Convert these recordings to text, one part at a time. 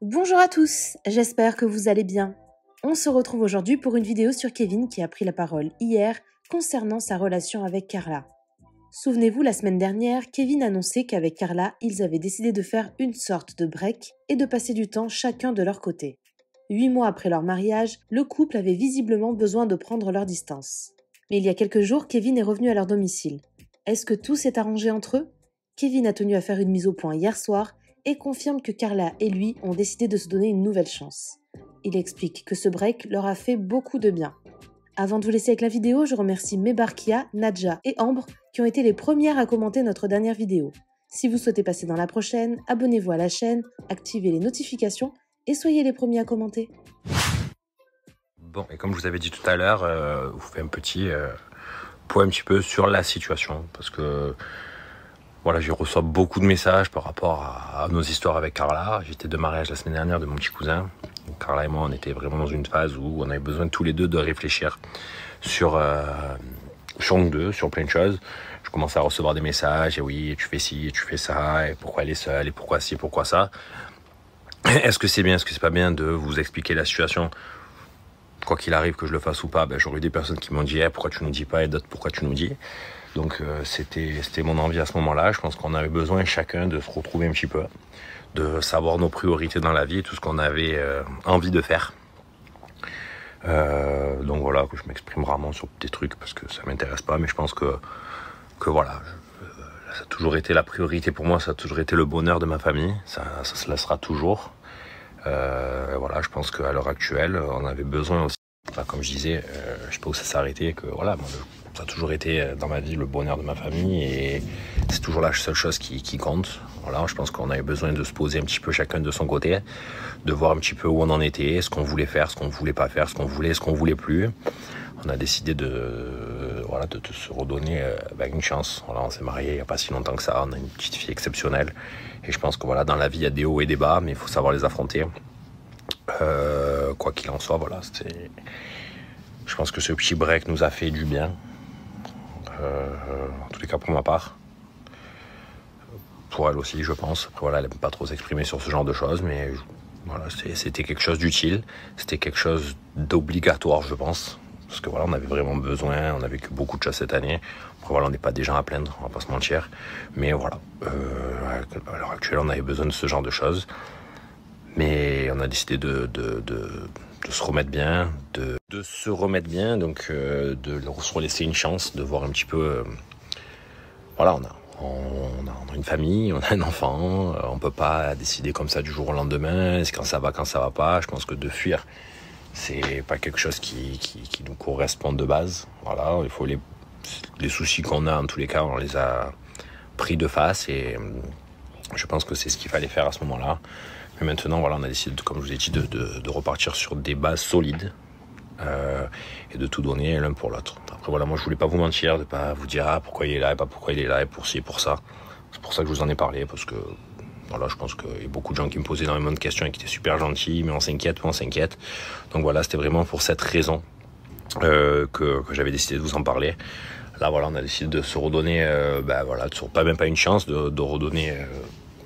Bonjour à tous, j'espère que vous allez bien. On se retrouve aujourd'hui pour une vidéo sur Kevin qui a pris la parole hier concernant sa relation avec Carla. Souvenez-vous, la semaine dernière, Kevin annonçait qu'avec Carla, ils avaient décidé de faire une sorte de break et de passer du temps chacun de leur côté. 8 mois après leur mariage, le couple avait visiblement besoin de prendre leur distance. Mais il y a quelques jours, Kevin est revenu à leur domicile. Est-ce que tout s'est arrangé entre eux ? Kevin a tenu à faire une mise au point hier soir et confirme que Carla et lui ont décidé de se donner une nouvelle chance. Il explique que ce break leur a fait beaucoup de bien. Avant de vous laisser avec la vidéo, je remercie Mebarkia, Nadja et Ambre qui ont été les premières à commenter notre dernière vidéo. Si vous souhaitez passer dans la prochaine, abonnez-vous à la chaîne, activez les notifications et soyez les premiers à commenter. Bon, et comme je vous avais dit tout à l'heure, je vous fais un petit point un petit peu sur la situation parce que voilà, je reçois beaucoup de messages par rapport à nos histoires avec Carla. J'étais de mariage la semaine dernière de mon petit cousin. Donc, Carla et moi, on était vraiment dans une phase où on avait besoin tous les deux de réfléchir sur nous deux, sur plein de choses. Je commençais à recevoir des messages, et oui, tu fais ci, et tu fais ça, et pourquoi elle est seule, et pourquoi ci, pourquoi ça. Est-ce que c'est bien, est-ce que c'est pas bien de vous expliquer la situation ? Quoi qu'il arrive, que je le fasse ou pas, j'aurais eu des personnes qui m'ont dit pourquoi tu nous dis pas, et d'autres pourquoi tu nous dis. Donc c'était mon envie à ce moment-là. Je pense qu'on avait besoin chacun de se retrouver un petit peu, de savoir nos priorités dans la vie et tout ce qu'on avait envie de faire. Donc voilà, je m'exprime rarement sur des trucs parce que ça m'intéresse pas, mais je pense que voilà, ça a toujours été la priorité pour moi, ça a toujours été le bonheur de ma famille, ça se laissera toujours. Voilà, je pense qu'à l'heure actuelle, on avait besoin aussi, comme je disais, je sais pas où ça s'est arrêté, que voilà, moi, ça a toujours été dans ma vie le bonheur de ma famille et c'est toujours la seule chose qui compte. Voilà, je pense qu'on avait besoin de se poser un petit peu chacun de son côté, de voir un petit peu où on en était, ce qu'on voulait faire, ce qu'on voulait pas faire, ce qu'on voulait, ce qu'on voulait plus. On a décidé de se redonner une chance. Voilà, on s'est mariés il n'y a pas si longtemps que ça, on a une petite fille exceptionnelle et je pense que voilà, dans la vie il y a des hauts et des bas, mais il faut savoir les affronter. Quoi qu'il en soit, voilà, je pense que ce petit break nous a fait du bien. En tous les cas pour ma part, pour elle aussi je pense. Après voilà, elle n'aime pas trop s'exprimer sur ce genre de choses, mais voilà, c'était quelque chose d'utile, c'était quelque chose d'obligatoire je pense, parce que voilà, on avait vraiment besoin, on a vécu beaucoup de choses cette année. Après voilà, on n'est pas des gens à plaindre, on va pas se mentir, mais voilà, à l'heure actuelle on avait besoin de ce genre de choses, mais on a décidé de se remettre bien, donc de leur laisser une chance, de voir un petit peu, voilà, on a une famille, on a un enfant, on peut pas décider comme ça du jour au lendemain, c'est quand ça va pas. Je pense que de fuir, c'est pas quelque chose qui nous correspond de base. Voilà, il faut les soucis qu'on a en tous les cas, on les a pris de face et je pense que c'est ce qu'il fallait faire à ce moment-là. Mais maintenant, voilà, on a décidé, comme je vous ai dit, de repartir sur des bases solides et de tout donner l'un pour l'autre. Après, voilà, moi, je voulais pas vous mentir, de pas vous dire pourquoi il est là et pas pourquoi il est là et pour ci et pour ça. C'est pour ça que je vous en ai parlé, parce que voilà, je pense qu'il y a beaucoup de gens qui me posaient énormément de questions et qui étaient super gentils, mais on s'inquiète. Donc voilà, c'était vraiment pour cette raison que j'avais décidé de vous en parler. Là, voilà, on a décidé de se redonner, même pas une chance, de redonner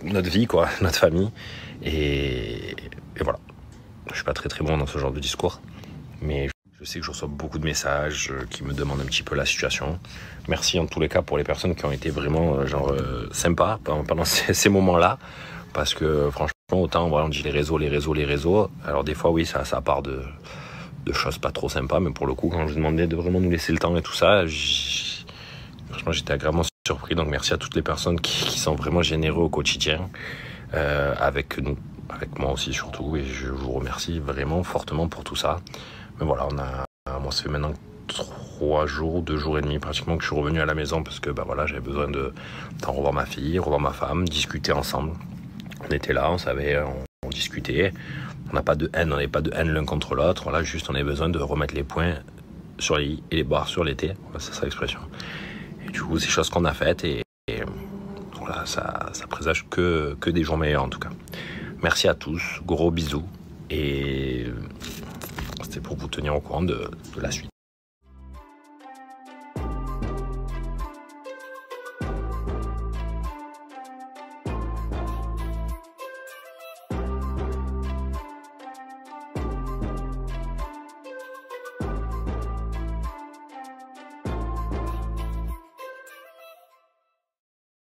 notre vie, quoi, notre famille. Et voilà. Je suis pas très bon dans ce genre de discours, mais je sais que je reçois beaucoup de messages qui me demandent un petit peu la situation. Merci en tous les cas pour les personnes qui ont été vraiment sympas pendant ces moments-là, parce que franchement, autant voilà, on dit les réseaux. Alors des fois, oui, ça part de choses pas trop sympas, mais pour le coup, quand je demandais de vraiment nous laisser le temps et tout ça, franchement, j'étais agréablement surpris. Donc merci à toutes les personnes qui sont vraiment généreux au quotidien avec nous, avec moi aussi surtout, et je vous remercie vraiment fortement pour tout ça. Mais voilà, moi ça fait maintenant 2 jours et demi pratiquement que je suis revenu à la maison parce que voilà, j'avais besoin d'en revoir ma fille, revoir ma femme, discuter ensemble. On était là, on discutait, on n'avait pas de haine l'un contre l'autre, voilà, juste on avait besoin de remettre les points sur les i et les barres sur les t, c'est ça l'expression. Et du coup, c'est choses qu'on a faites et voilà, ça présage que des jours meilleurs en tout cas. Merci à tous, gros bisous et c'était pour vous tenir au courant de la suite.